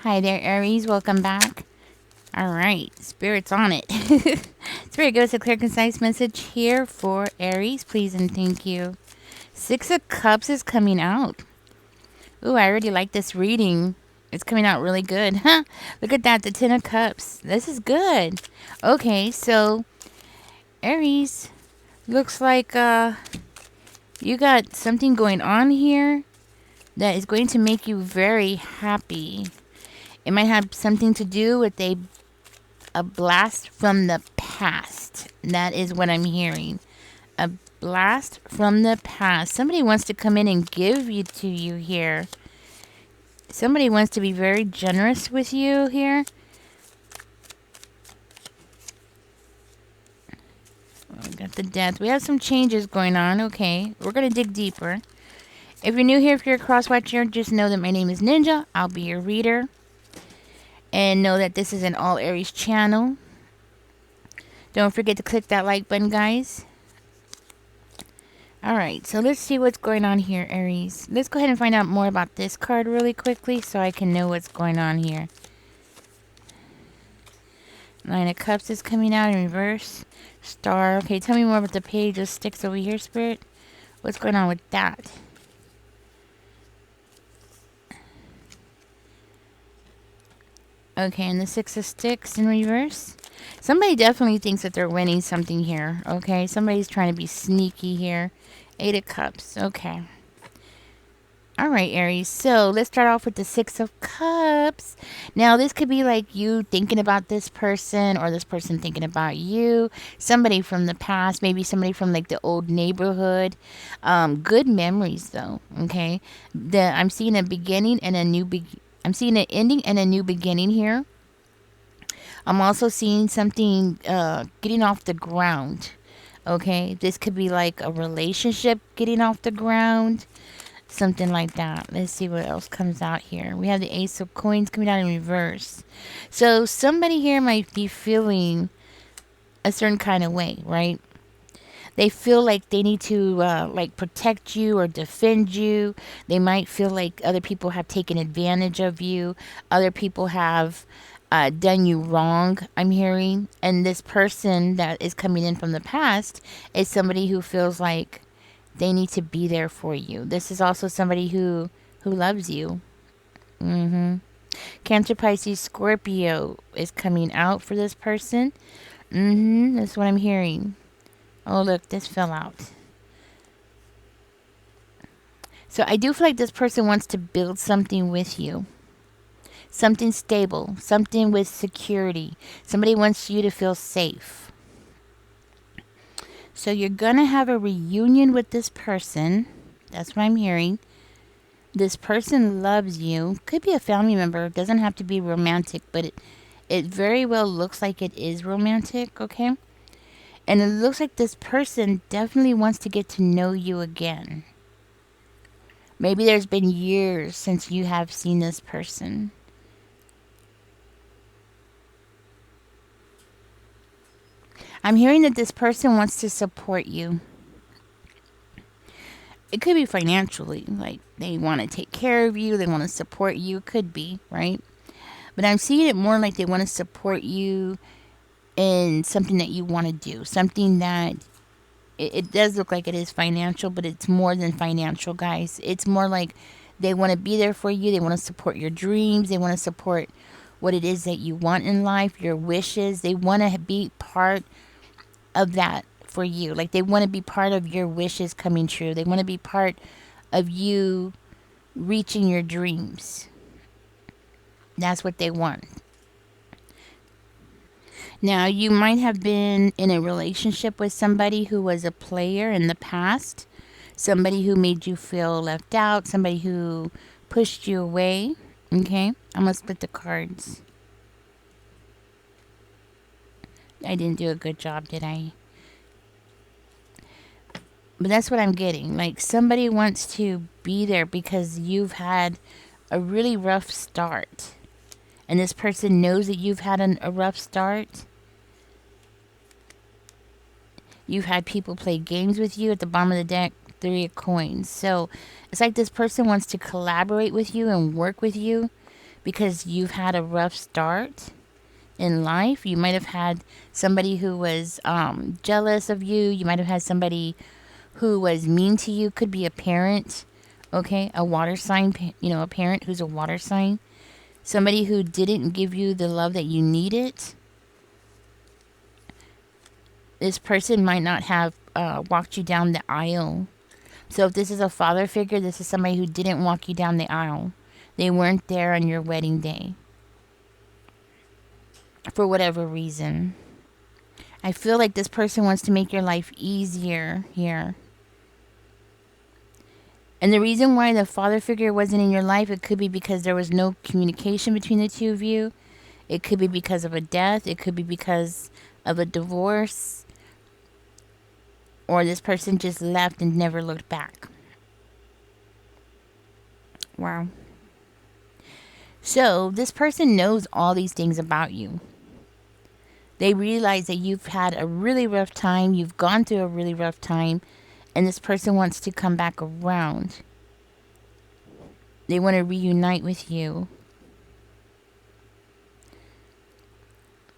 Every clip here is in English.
Hi there, Aries. Welcome back. All right, Spirit's on it. Spirit, give us a clear, concise message here for Aries, please and thank you. Six of Cups is coming out. Ooh, I already like this reading. It's coming out really good. Huh? Look at that, the Ten of Cups. This is good. Okay, so Aries, looks like you got something going on here that is going to make you very happy. It might have something to do with a blast from the past. That is what I'm hearing. A blast from the past. Somebody wants to come in and give you to you here. Somebody wants to be very generous with you here. We got the death. We have some changes going on. Okay, we're going to dig deeper. If you're new here, if you're a cross watcher, just know that my name is Ninja. I'll be your reader. And know that this is an all Aries channel. Don't forget to click that like button, guys. Alright, so let's see what's going on here, Aries. Let's go ahead and find out more about this card really quickly so I can know what's going on here. Nine of Cups is coming out in reverse. Star. Okay, tell me more about the Page of Sticks over here, Spirit. What's going on with that? Okay, and the Six of Sticks in reverse. Somebody definitely thinks that they're winning something here. Okay, somebody's trying to be sneaky here. Eight of Cups. Okay. Alright, Aries. So let's start off with the Six of Cups. Now, this could be like you thinking about this person or this person thinking about you. Somebody from the past, maybe somebody from like the old neighborhood. Good memories, though. Okay. I'm seeing a beginning and a new I'm seeing an ending and a new beginning here. I'm also seeing something getting off the ground. Okay, this could be like a relationship getting off the ground. Something like that. Let's see what else comes out here. We have the Ace of Coins coming out in reverse. So somebody here might be feeling a certain kind of way, right? They feel like they need to like protect you or defend you. They might feel like other people have taken advantage of you. Other people have done you wrong, I'm hearing. And this person that is coming in from the past is somebody who feels like they need to be there for you. This is also somebody who loves you. Cancer, Pisces, Scorpio is coming out for this person. That's what I'm hearing. Oh, look, this fell out. So I do feel like this person wants to build something with you. Something stable. Something with security. Somebody wants you to feel safe. So you're going to have a reunion with this person. That's what I'm hearing. This person loves you. Could be a family member. It doesn't have to be romantic, but it very well looks like it is romantic, okay? And it looks like this person definitely wants to get to know you again. Maybe there's been years since you have seen this person. I'm hearing that this person wants to support you. It could be financially, like they want to take care of you, they want to support you. Could be, right? But I'm seeing it more like they want to support you in something that you want to do. Something that it does look like it is financial, but it's more than financial, guys. It's more like they want to be there for you. They want to support your dreams. They want to support what it is that you want in life, your wishes. They want to be part of that for you. Like they want to be part of your wishes coming true. They want to be part of you reaching your dreams. That's what they want. Now, you might have been in a relationship with somebody who was a player in the past, somebody who made you feel left out, somebody who pushed you away. Okay, I'm going to split the cards. I didn't do a good job, did I? But that's what I'm getting. Like somebody wants to be there because you've had a really rough start. And this person knows that you've had a rough start. You've had people play games with you. At the bottom of the deck, Three of Coins. So it's like this person wants to collaborate with you and work with you because you've had a rough start in life. You might have had somebody who was jealous of you. You might have had somebody who was mean to you. Could be a parent, okay? A water sign, a parent who's a water sign. Somebody who didn't give you the love that you needed. This person might not have walked you down the aisle. So if this is a father figure, this is somebody who didn't walk you down the aisle. They weren't there on your wedding day. For whatever reason. I feel like this person wants to make your life easier here. And the reason why the father figure wasn't in your life, it could be because there was no communication between the two of you. It could be because of a death. It could be because of a divorce. Or this person just left and never looked back. Wow. So this person knows all these things about you. They realize that you've had a really rough time. You've gone through a really rough time. And this person wants to come back around. They want to reunite with you.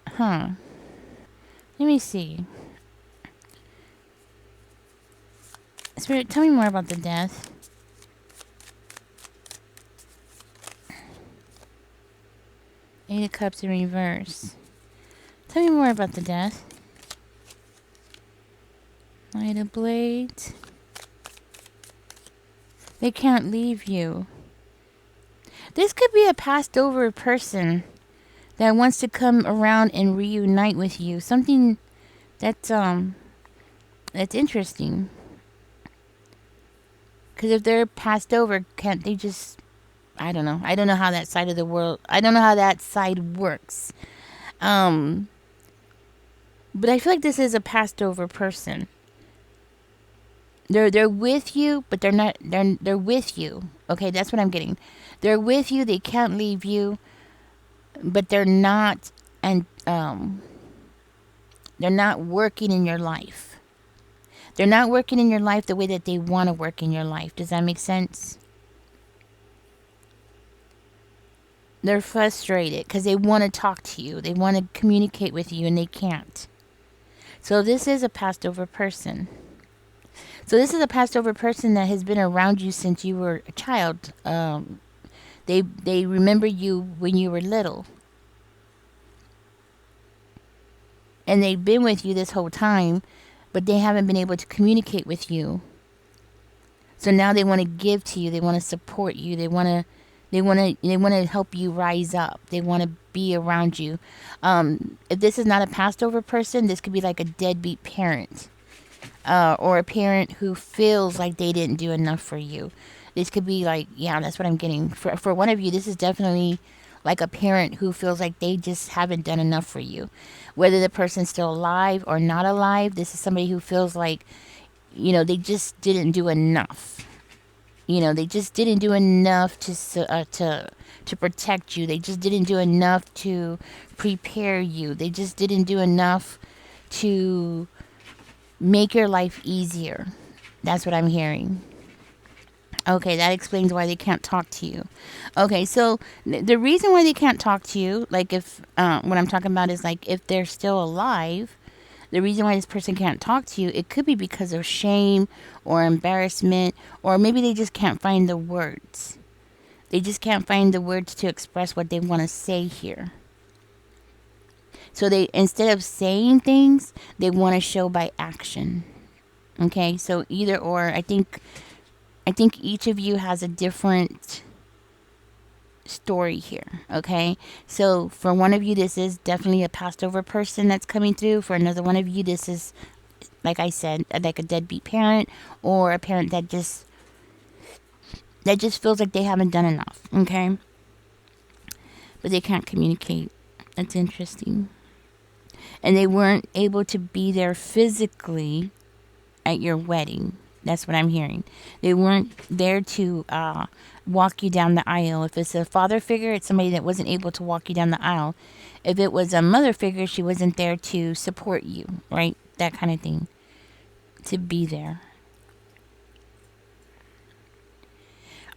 Huh. Let me see. Spirit, tell me more about the death. Eight of Cups in reverse. Tell me more about the death. Knight of Blades. They can't leave you. This could be a passed over person that wants to come around and reunite with you. Something that's interesting. Because if they're passed over, can't they just... I don't know. I don't know how that side of the world... I don't know how that side works. But I feel like this is a passed over person. They're with you, but they're not... They're with you. Okay, that's what I'm getting. They're with you. They can't leave you. But they're not... And, they're not working in your life. They're not working in your life the way that they want to work in your life. Does that make sense? They're frustrated because they want to talk to you. They want to communicate with you and they can't. So this is a passed over person. So this is a passed over person that has been around you since you were a child. They remember you when you were little. And they've been with you this whole time, but they haven't been able to communicate with you. So now they want to give to you. They want to support you. They want to help you rise up. They want to be around you. If this is not a passed over person, this could be like a deadbeat parent, or a parent who feels like they didn't do enough for you. This could be like, yeah, that's what I'm getting. For one of you, this is definitely like a parent who feels like they just haven't done enough for you. Whether the person's still alive or not alive, this is somebody who feels like, they just didn't do enough. They just didn't do enough to protect you. They just didn't do enough to prepare you. They just didn't do enough to make your life easier. That's what I'm hearing. Okay, that explains why they can't talk to you. Okay, so the reason why they can't talk to you, like if, what I'm talking about is like if they're still alive, the reason why this person can't talk to you, it could be because of shame or embarrassment, or maybe they just can't find the words. They just can't find the words to express what they want to say here. So they, instead of saying things, they want to show by action. Okay, so either or, I think each of you has a different story here, okay? So for one of you, this is definitely a passed over person that's coming through. For another one of you, this is, like I said, like a deadbeat parent, or a parent that just feels like they haven't done enough, okay? But they can't communicate. That's interesting. And they weren't able to be there physically at your wedding. That's what I'm hearing. They weren't there to walk you down the aisle. If it's a father figure, it's somebody that wasn't able to walk you down the aisle. If it was a mother figure, she wasn't there to support you, right? That kind of thing. To be there.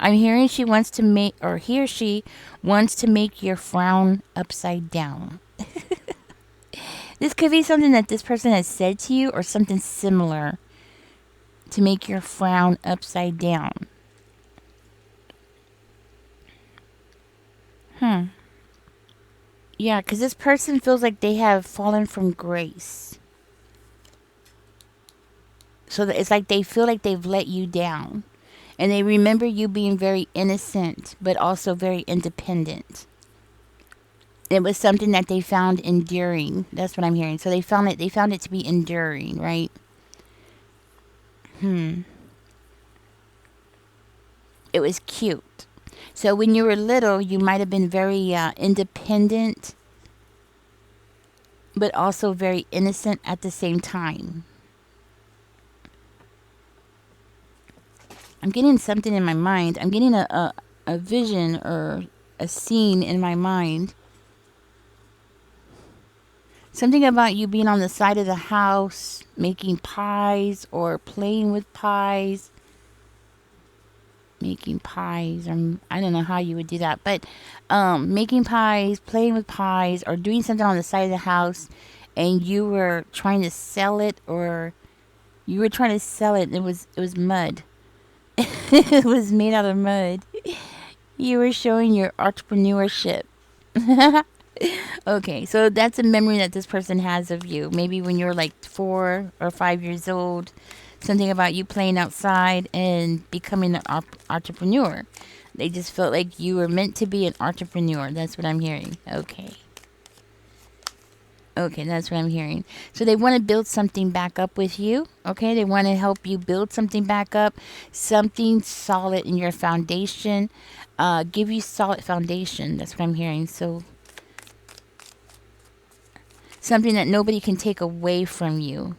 I'm hearing she wants to make, or he or she wants to make your frown upside down. This could be something that this person has said to you or something similar to make your frown upside down. Yeah, because this person feels like they have fallen from grace. So that it's like they feel like they've let you down. And they remember you being very innocent, but also very independent. It was something that they found enduring. That's what I'm hearing. So they found it to be enduring, right? It was cute. So when you were little, you might have been very independent, but also very innocent at the same time. I'm getting something in my mind. I'm getting a vision or a scene in my mind. Something about you being on the side of the house, making pies or playing with pies. Making pies, or I don't know how you would do that, but making pies, playing with pies, or doing something on the side of the house, and you were trying to sell it, or you were trying to sell it. And it was mud. It was made out of mud. You were showing your entrepreneurship. Okay, so that's a memory that this person has of you. Maybe when you were like 4 or 5 years old, something about you playing outside and becoming an entrepreneur. They just felt like you were meant to be an entrepreneur. That's what I'm hearing. Okay. Okay, that's what I'm hearing. So they want to build something back up with you. Okay, they want to help you build something back up, something solid in your foundation. Give you solid foundation. That's what I'm hearing. So something that nobody can take away from you.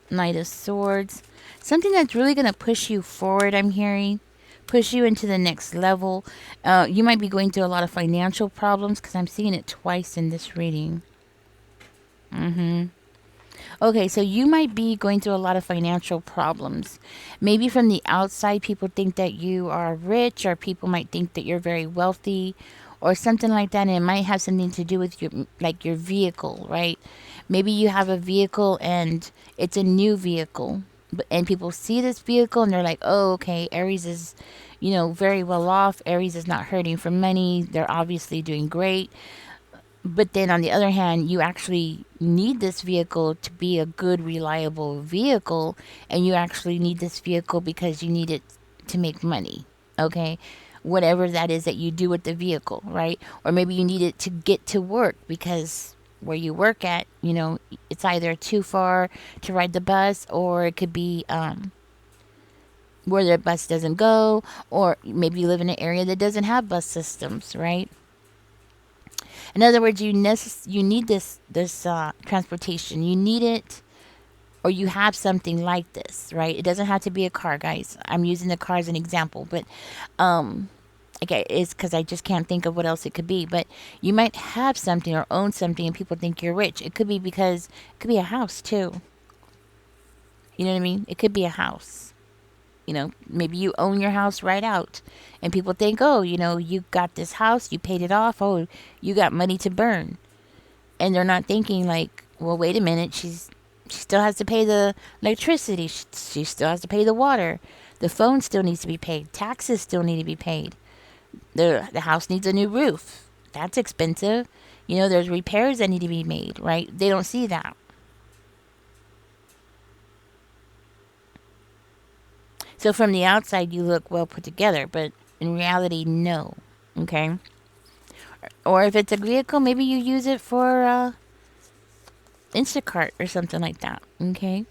Knight of Swords. Something that's really going to push you forward, I'm hearing. Push you into the next level. You might be going through a lot of financial problems because I'm seeing it twice in this reading. Okay, so you might be going through a lot of financial problems. Maybe from the outside, people think that you are rich, or people might think that you're very wealthy, or something like that. And it might have something to do with your, like your vehicle, right? Maybe you have a vehicle and it's a new vehicle, and people see this vehicle and they're like, "Oh, okay, Aries is, very well off. Aries is not hurting for money. They're obviously doing great." But then on the other hand, you actually need this vehicle to be a good, reliable vehicle. And you actually need this vehicle because you need it to make money. Okay. Whatever that is that you do with the vehicle, right? Or maybe you need it to get to work because where you work at, it's either too far to ride the bus, or it could be where the bus doesn't go, or maybe you live in an area that doesn't have bus systems, right? In other words, you need this transportation. You need it, or you have something like this, right? It doesn't have to be a car, guys. I'm using the car as an example, but okay, it's because I just can't think of what else it could be. But you might have something or own something, and people think you're rich. It could be because it could be a house too. You know what I mean? It could be a house. Maybe you own your house right out, and people think, "Oh, you got this house, you paid it off. Oh, you got money to burn." And they're not thinking like, "Well, wait a minute, she still has to pay the electricity, she still has to pay the water, the phone still needs to be paid, taxes still need to be paid, the house needs a new roof, that's expensive. There's repairs that need to be made," right? They don't see that. So from the outside, you look well put together, but in reality, no. Okay. Or if it's a vehicle, maybe you use it for Instacart or something like that. Okay.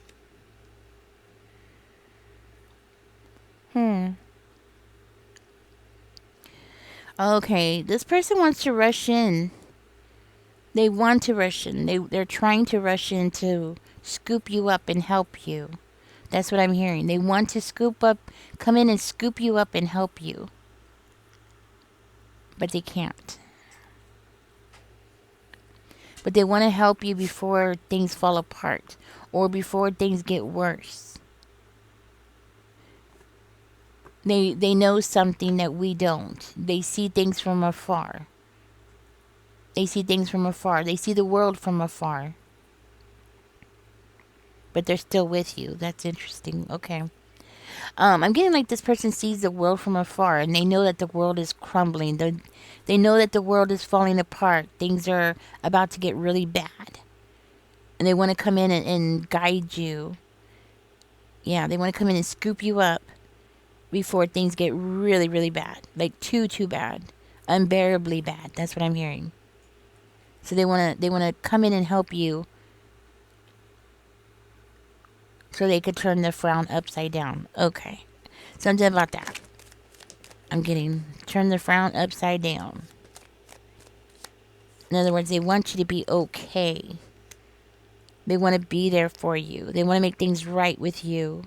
Okay. This person wants to rush in. They want to rush in. They're trying to rush in to scoop you up and help you. That's what I'm hearing. They want to come in and scoop you up and help you, but they can't. But they want to help you before things fall apart or before things get worse. They know something that we don't. They see things from afar. They see things from afar. They see the world from afar. But they're still with you. That's interesting. Okay. I'm getting like this person sees the world from afar and they know that the world is crumbling. They know that the world is falling apart. Things are about to get really bad. And they want to come in and guide you. Yeah, they want to come in and scoop you up before things get really, really bad. Like too bad. Unbearably bad. That's what I'm hearing. So they wanna come in and help you so they could turn the frown upside down. Okay. Something about that. I'm getting turn the frown upside down. In other words, they want you to be okay. They want to be there for you. They want to make things right with you.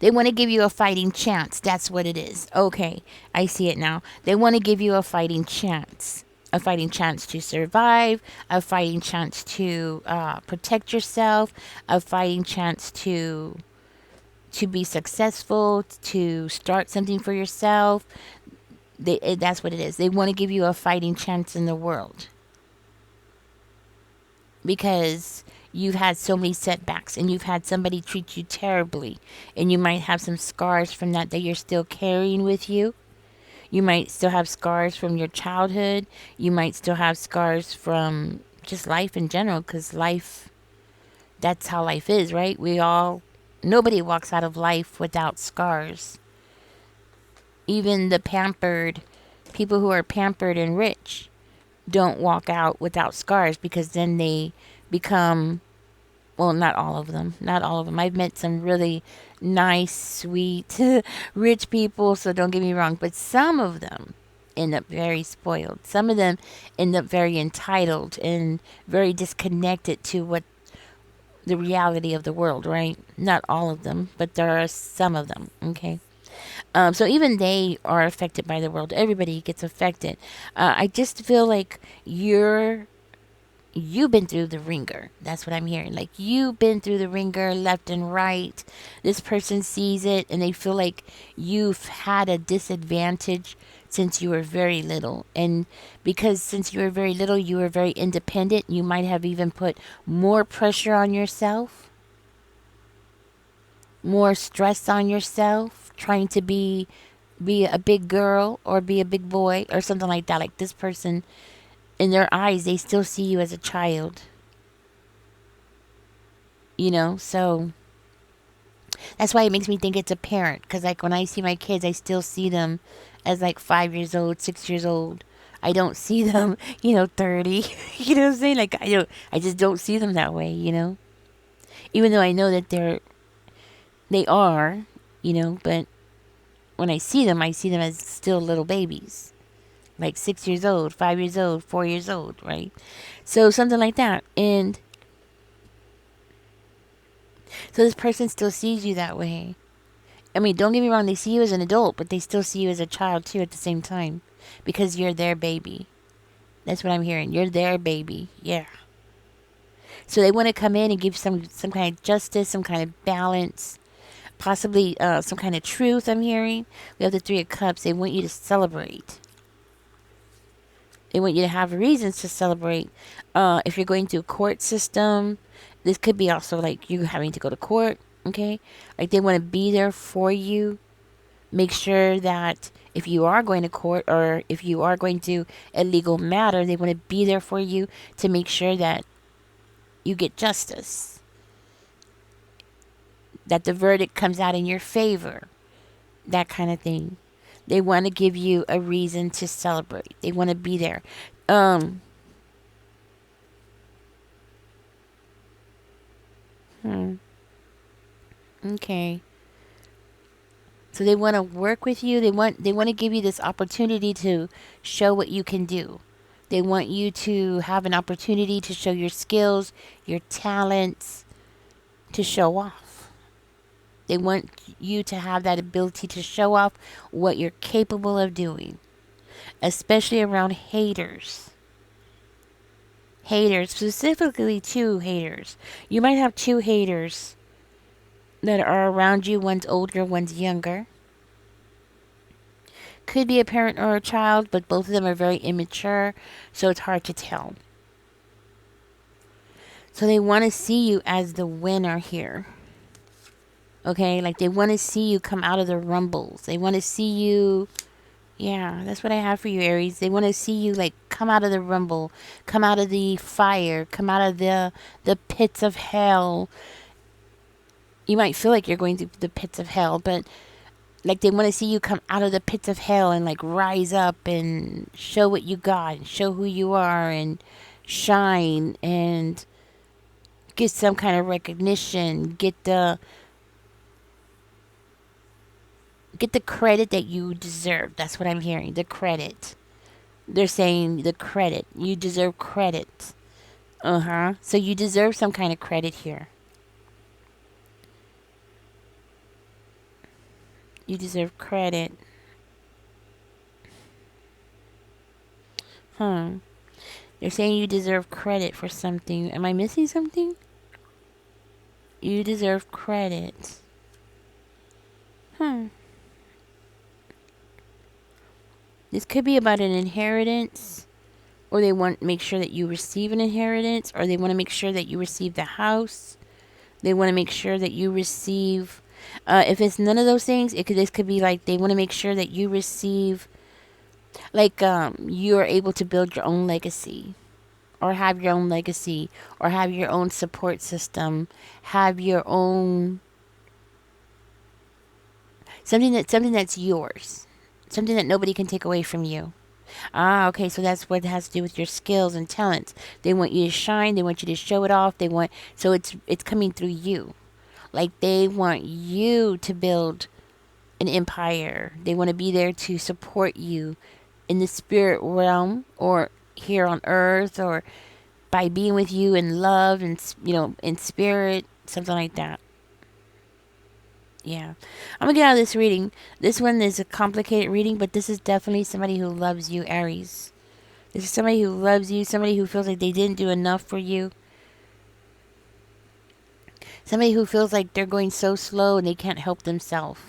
They want to give you a fighting chance. That's what it is. Okay, I see it now. They want to give you a fighting chance. A fighting chance to survive, a fighting chance to protect yourself, a fighting chance to be successful, to start something for yourself. That's what it is. They want to give you a fighting chance in the world because you've had so many setbacks and you've had somebody treat you terribly, and you might have some scars from that you're still carrying with you. You might still have scars from your childhood. You might still have scars from just life in general, because life, that's how life is, right? Nobody walks out of life without scars. Even the pampered, people who are pampered and rich don't walk out without scars, because then they become, well, not all of them. Not all of them. I've met some really nice, sweet, rich people, so don't get me wrong, but some of them end up very spoiled. Some of them end up very entitled and very disconnected to what the reality of the world, right? Not all of them, but there are some of them, okay? So even they are affected by the world. Everybody gets affected. I just feel like you've been through the ringer. That's what I'm hearing. Like, you've been through the ringer left and right. This person sees it and they feel like you've had a disadvantage since you were very little. And because since you were very little, you were very independent, you might have even put more pressure on yourself, more stress on yourself, trying to be a big girl or be a big boy or something like that. Like, this person, in their eyes, they still see you as a child. So that's why it makes me think it's a parent. Because, like, when I see my kids, I still see them as, like, 5 years old, 6 years old. I don't see them, 30. You know what I'm saying? Like, I just don't see them that way. Even though I know that they are, but when I see them as still little babies. Like 6 years old, 5 years old, 4 years old, right? So something like that. And so this person still sees you that way. I mean, don't get me wrong, they see you as an adult, but they still see you as a child too at the same time. Because you're their baby. That's what I'm hearing. You're their baby. Yeah. So they want to come in and give some kind of justice, some kind of balance, possibly some kind of truth, I'm hearing. We have the Three of Cups. They want you to celebrate. They want you to have reasons to celebrate. If you're going through a court system, this could be also like you having to go to court, okay? Like, they want to be there for you. Make sure that if you are going to court or if you are going to a legal matter, they want to be there for you to make sure that you get justice. That the verdict comes out in your favor. That kind of thing. They want to give you a reason to celebrate. They want to be there. Um, hmm. Okay. So they want to work with you. They want to give you this opportunity to show what you can do. They want you to have an opportunity to show your skills, your talents, to show off. They want you to have that ability to show off what you're capable of doing, especially around haters. Haters, specifically two haters. You might have two haters that are around you. One's older, one's younger. Could be a parent or a child, but both of them are very immature, so it's hard to tell. So they want to see you as the winner here. Okay, like they want to see you come out of the rumbles. They want to see you. Yeah, that's what I have for you, Aries. They want to see you like come out of the rumble, come out of the fire, come out of the pits of hell. You might feel like you're going through the pits of hell, but like they want to see you come out of the pits of hell and like rise up and show what you got, and show who you are, and shine and get some kind of recognition, get the credit that you deserve. That's what I'm hearing. The credit. They're saying the credit. You deserve credit. Uh-huh. So you deserve some kind of credit here. You deserve credit. Huh. They're saying you deserve credit for something. Am I missing something? You deserve credit. Huh. This could be about an inheritance, or they want to make sure that you receive an inheritance, or they want to make sure that you receive the house. They want to make sure that you receive. If it's none of those things, this could be like they want to make sure that you receive, like you are able to build your own legacy, or have your own legacy, or have your own support system, have your own something that's yours, something that nobody can take away from you. Ah, okay, so that's what it has to do with your skills and talents. They want you to shine, they want you to show it off, so it's coming through you. Like they want you to build an empire. They want to be there to support you in the spirit realm, or here on earth, or by being with you in love and in spirit, something like that. Yeah. I'm gonna get out of this reading. This one is a complicated reading, but this is definitely somebody who loves you, Aries. This is somebody who loves you, somebody who feels like they didn't do enough for you. Somebody who feels like they're going so slow and they can't help themselves.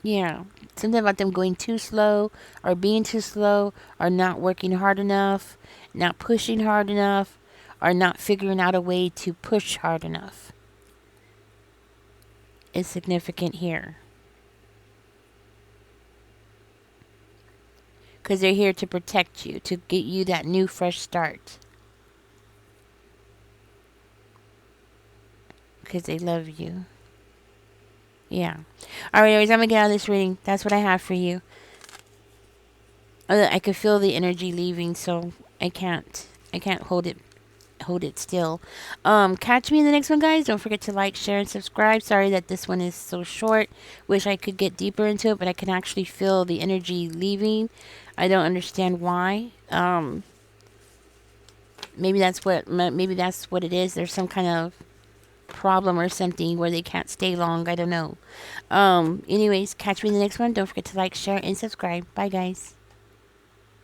Yeah. Something about them going too slow, or being too slow, or not working hard enough, not pushing hard enough, or not figuring out a way to push hard enough. Is significant here. Because they're here to protect you, to get you that new fresh start. Because they love you. Yeah. Alright, anyways, I'm going to get out of this reading. That's what I have for you. I could feel the energy leaving, so I can't hold it still. Catch me in the next one, guys. Don't forget to like, share, and subscribe. Sorry that this one is so short. Wish I could get deeper into it, but I can actually feel the energy leaving. I don't understand why. Maybe that's what it is. There's some kind of problem or something where they can't stay long. I don't know. Anyways, catch me in the next one. Don't forget to like, share, and subscribe. Bye, guys.